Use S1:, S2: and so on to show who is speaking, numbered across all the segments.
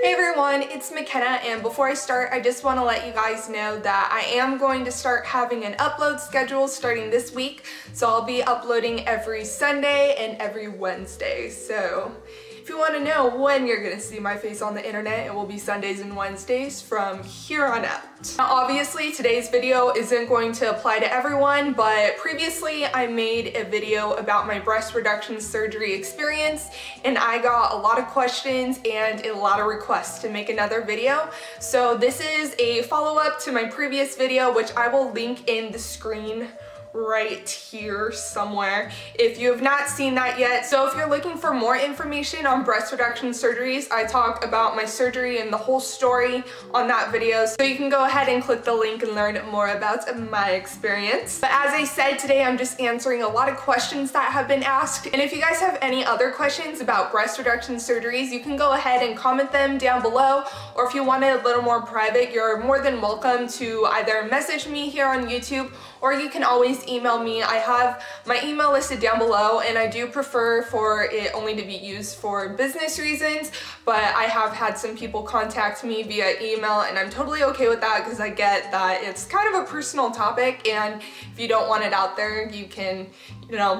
S1: Hey everyone, it's McKenna, and before I start, I just want to let you guys know that I am going to start having an upload schedule starting this week. So I'll be uploading every Sunday and every Wednesday. So if you want to know when you're going to see my face on the internet, it will be Sundays and Wednesdays from here on out. Now obviously today's video isn't going to apply to everyone, but previously I made a video about my breast reduction surgery experience, and I got a lot of questions and a lot of requests to make another video. So this is a follow-up to my previous video, which I will link in the screen right here somewhere if you have not seen that yet. So if you're looking for more information on breast reduction surgeries, I talk about my surgery and the whole story on that video, so you can go ahead and click the link and learn more about my experience. But as I said, today I'm just answering a lot of questions that have been asked, and if you guys have any other questions about breast reduction surgeries, you can go ahead and comment them down below, or if you want it a little more private, you're more than welcome to either message me here on YouTube, or you can always email me. I have my email listed down below, and I do prefer for it only to be used for business reasons, but I have had some people contact me via email, and I'm totally okay with that because I get that it's kind of a personal topic, and if you don't want it out there, you can,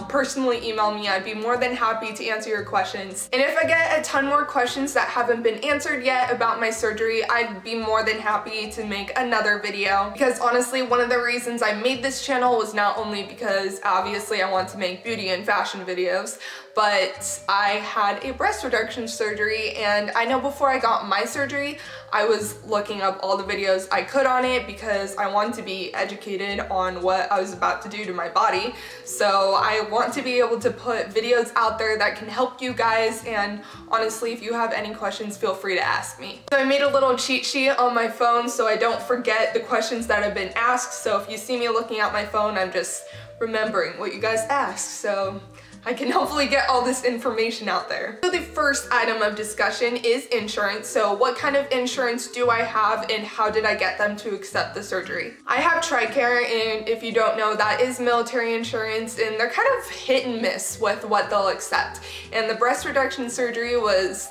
S1: personally email me. I'd be more than happy to answer your questions. And if I get a ton more questions that haven't been answered yet about my surgery, I'd be more than happy to make another video, because honestly, one of the reasons I made this channel was not only because obviously I want to make beauty and fashion videos, but I had a breast reduction surgery, and I know before I got my surgery, I was looking up all the videos I could on it because I wanted to be educated on what I was about to do to my body. So I want to be able to put videos out there that can help you guys, and honestly, if you have any questions, feel free to ask me. So I made a little cheat sheet on my phone so I don't forget the questions that have been asked. So if you see me looking at my phone, I'm just remembering what you guys asked, so I can hopefully get all this information out there. So the first item of discussion is insurance. So what kind of insurance do I have, and how did I get them to accept the surgery? I have TRICARE, and if you don't know, that is military insurance, and they're kind of hit and miss with what they'll accept. And the breast reduction surgery was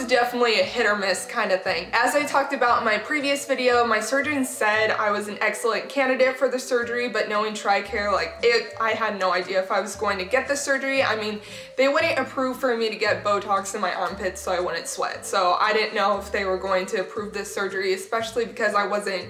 S1: definitely a hit or miss kind of thing. As I talked about in my previous video, my surgeon said I was an excellent candidate for the surgery, but knowing TRICARE, I had no idea if I was going to get the surgery. I mean, they wouldn't approve for me to get Botox in my armpits so I wouldn't sweat. So I didn't know if they were going to approve this surgery, especially because I wasn't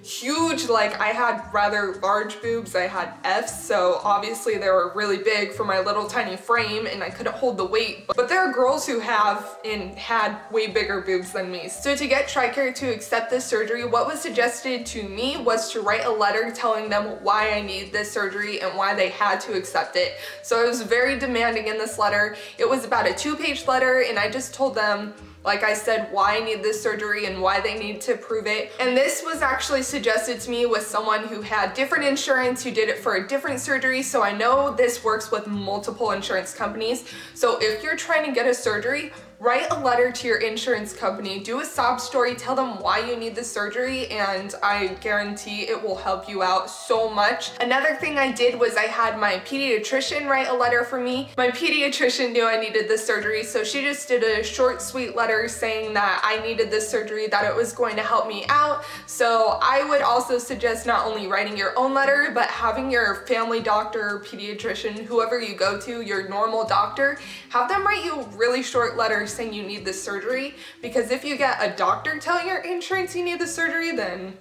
S1: huge. I had rather large boobs. I had F's, so obviously they were really big for my little tiny frame, and I couldn't hold the weight. But there are girls who have and had way bigger boobs than me. So to get TRICARE to accept this surgery, what was suggested to me was to write a letter telling them why I needed this surgery and why they had to accept it. So I was very demanding in this letter. It was about a 2-page letter, and I just told them, like I said, why I need this surgery and why they need to approve it. And this was actually suggested to me with someone who had different insurance, who did it for a different surgery. So I know this works with multiple insurance companies. So if you're trying to get a surgery, write a letter to your insurance company, do a sob story, tell them why you need the surgery, and I guarantee it will help you out so much. Another thing I did was I had my pediatrician write a letter for me. My pediatrician knew I needed this surgery, so she just did a short, sweet letter saying that I needed this surgery, that it was going to help me out. So I would also suggest not only writing your own letter, but having your family doctor, pediatrician, whoever you go to, your normal doctor, have them write you a really short letter saying you need this surgery, because if you get a doctor telling your insurance you need the surgery, then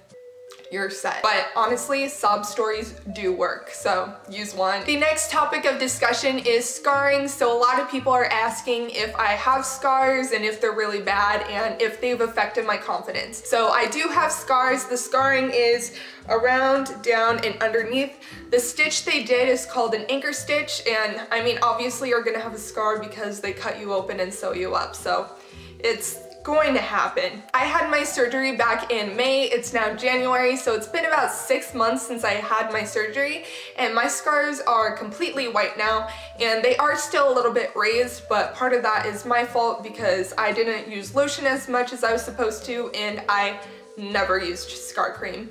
S1: you're set. But honestly, sob stories do work, so use one. The next topic of discussion is scarring. So a lot of people are asking if I have scars and if they're really bad and if they've affected my confidence. So I do have scars. The scarring is around, down, and underneath. The stitch they did is called an anchor stitch, and I mean, obviously you're gonna have a scar because they cut you open and sew you up, so it's going to happen. I had my surgery back in May. It's now January, so it's been about 6 months since I had my surgery, and my scars are completely white now, and they are still a little bit raised, but part of that is my fault because I didn't use lotion as much as I was supposed to, and I never used scar cream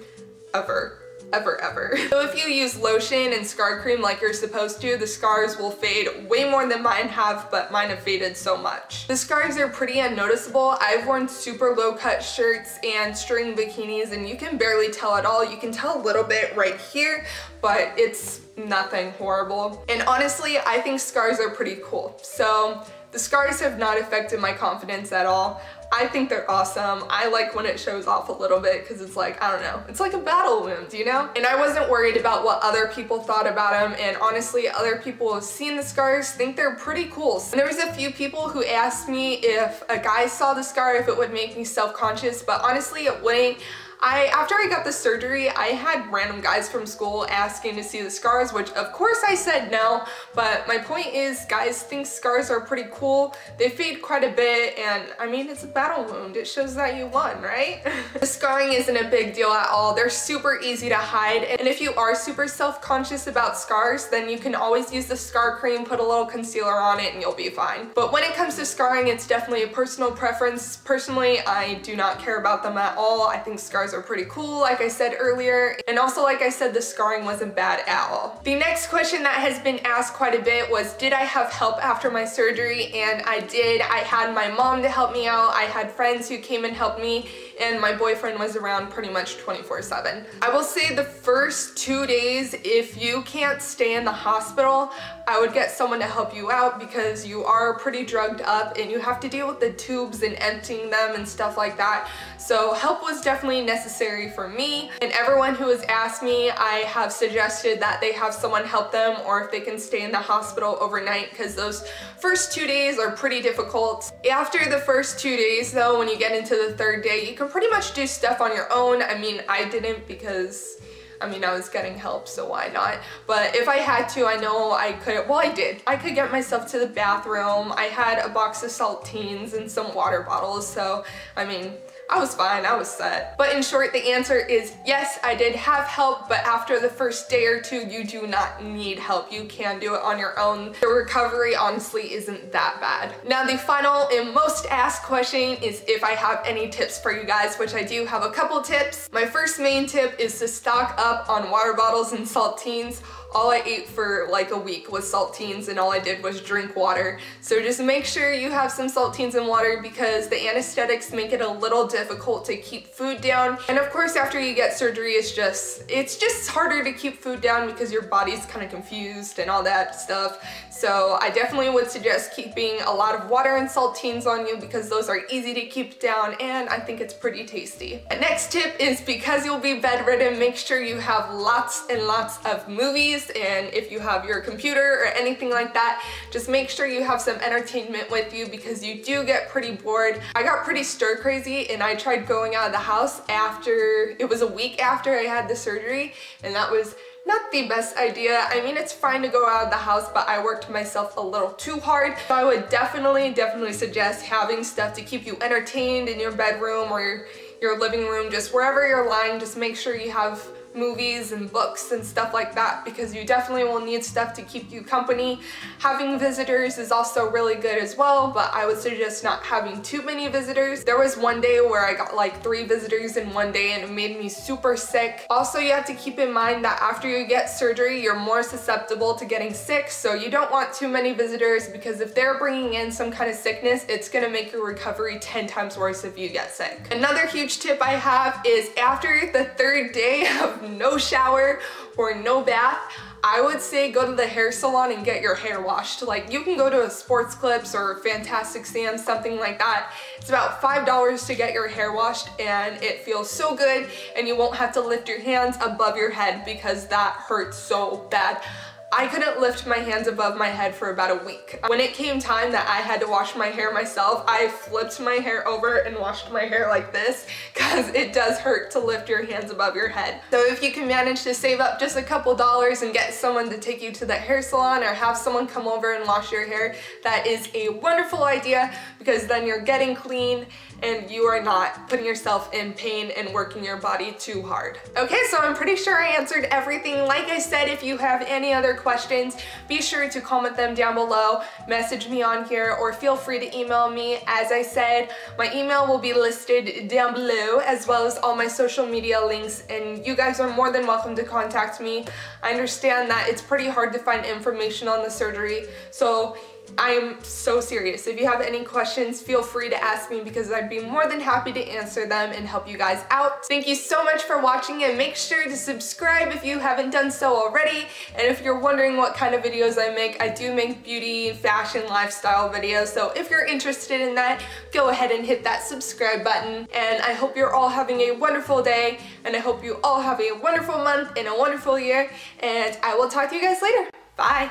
S1: ever. ever. So if you use lotion and scar cream like you're supposed to, the scars will fade way more than mine have, but mine have faded so much. The scars are pretty unnoticeable. I've worn super low cut shirts and string bikinis and you can barely tell at all. You can tell a little bit right here, but it's nothing horrible. And honestly, I think scars are pretty cool. So the scars have not affected my confidence at all. I think they're awesome. I like when it shows off a little bit because it's like, I don't know, it's like a battle wound, you know? And I wasn't worried about what other people thought about them, and honestly, other people who have seen the scars think they're pretty cool. And there was a few people who asked me if a guy saw the scar, if it would make me self-conscious, but honestly, it wouldn't. After I got the surgery, I had random guys from school asking to see the scars, which of course I said no, but my point is guys think scars are pretty cool. They fade quite a bit, and I mean, it's a battle wound. It shows that you won, right? The scarring isn't a big deal at all. They're super easy to hide, and if you are super self-conscious about scars, then you can always use the scar cream, put a little concealer on it, and you'll be fine. But when it comes to scarring, it's definitely a personal preference. Personally, I do not care about them at all. I think scars are pretty cool, like I said earlier, and also like I said, the scarring wasn't bad at all. The next question that has been asked quite a bit was, did I have help after my surgery? And I did. I had my mom to help me out, I had friends who came and helped me, and my boyfriend was around pretty much 24/7. I will say the first 2 days, if you can't stay in the hospital, I would get someone to help you out because you are pretty drugged up and you have to deal with the tubes and emptying them and stuff like that. So help was definitely necessary for me, and everyone who has asked me, I have suggested that they have someone help them or if they can stay in the hospital overnight, because those first 2 days are pretty difficult. After the first 2 days though, when you get into the third day, you can pretty much do stuff on your own. I mean, I didn't because I was getting help, so why not? But if I had to, I know I could, well, I did. I could get myself to the bathroom. I had a box of saltines and some water bottles, so I mean, I was fine, I was set. But in short, the answer is yes, I did have help, but after the first day or two, you do not need help. You can do it on your own. The recovery honestly isn't that bad. Now, the final and most asked question is if I have any tips for you guys, which I do have a couple tips. My first main tip is to stock up on water bottles and saltines. All I ate for like a week was saltines, and all I did was drink water. So just make sure you have some saltines and water because the anesthetics make it a little difficult to keep food down. And of course, after you get surgery, it's just harder to keep food down because your body's kind of confused and all that stuff. So I definitely would suggest keeping a lot of water and saltines on you because those are easy to keep down, and I think it's pretty tasty. The next tip is, because you'll be bedridden, make sure you have lots and lots of movies. And if you have your computer or anything like that, just make sure you have some entertainment with you because you do get pretty bored. I got pretty stir crazy and I tried going out of the house it was a week after I had the surgery, and that was not the best idea. I mean, it's fine to go out of the house, but I worked myself a little too hard. So I would definitely suggest having stuff to keep you entertained in your bedroom or your living room, just wherever you're lying. Just make sure you have movies and books and stuff like that because you definitely will need stuff to keep you company. Having visitors is also really good as well, but I would suggest not having too many visitors. There was one day where I got like 3 visitors in one day and it made me super sick. Also, you have to keep in mind that after you get surgery, you're more susceptible to getting sick, so you don't want too many visitors because if they're bringing in some kind of sickness, it's gonna make your recovery 10 times worse if you get sick. Another huge tip I have is after the 3rd day of no shower or no bath, I would say go to the hair salon and get your hair washed. Like, you can go to a Sports Clips or Fantastic Sam's, something like that. It's about $5 to get your hair washed, and it feels so good, and you won't have to lift your hands above your head because that hurts so bad. I couldn't lift my hands above my head for about a week. When it came time that I had to wash my hair myself, I flipped my hair over and washed my hair like this because it does hurt to lift your hands above your head. So if you can manage to save up just a couple dollars and get someone to take you to the hair salon or have someone come over and wash your hair, that is a wonderful idea because then you're getting clean and you are not putting yourself in pain and working your body too hard. Okay, so I'm pretty sure I answered everything. Like I said, if you have any other questions, be sure to comment them down below, message me on here, or feel free to email me. As I said, my email will be listed down below, as well as all my social media links, and you guys are more than welcome to contact me. I understand that it's pretty hard to find information on the surgery, so I am so serious. If you have any questions, feel free to ask me because I'd be more than happy to answer them and help you guys out. Thank you so much for watching, and make sure to subscribe if you haven't done so already. And if you're wondering what kind of videos I make, I do make beauty, fashion, lifestyle videos. So if you're interested in that, go ahead and hit that subscribe button. And I hope you're all having a wonderful day, and I hope you all have a wonderful month and a wonderful year. And I will talk to you guys later. Bye.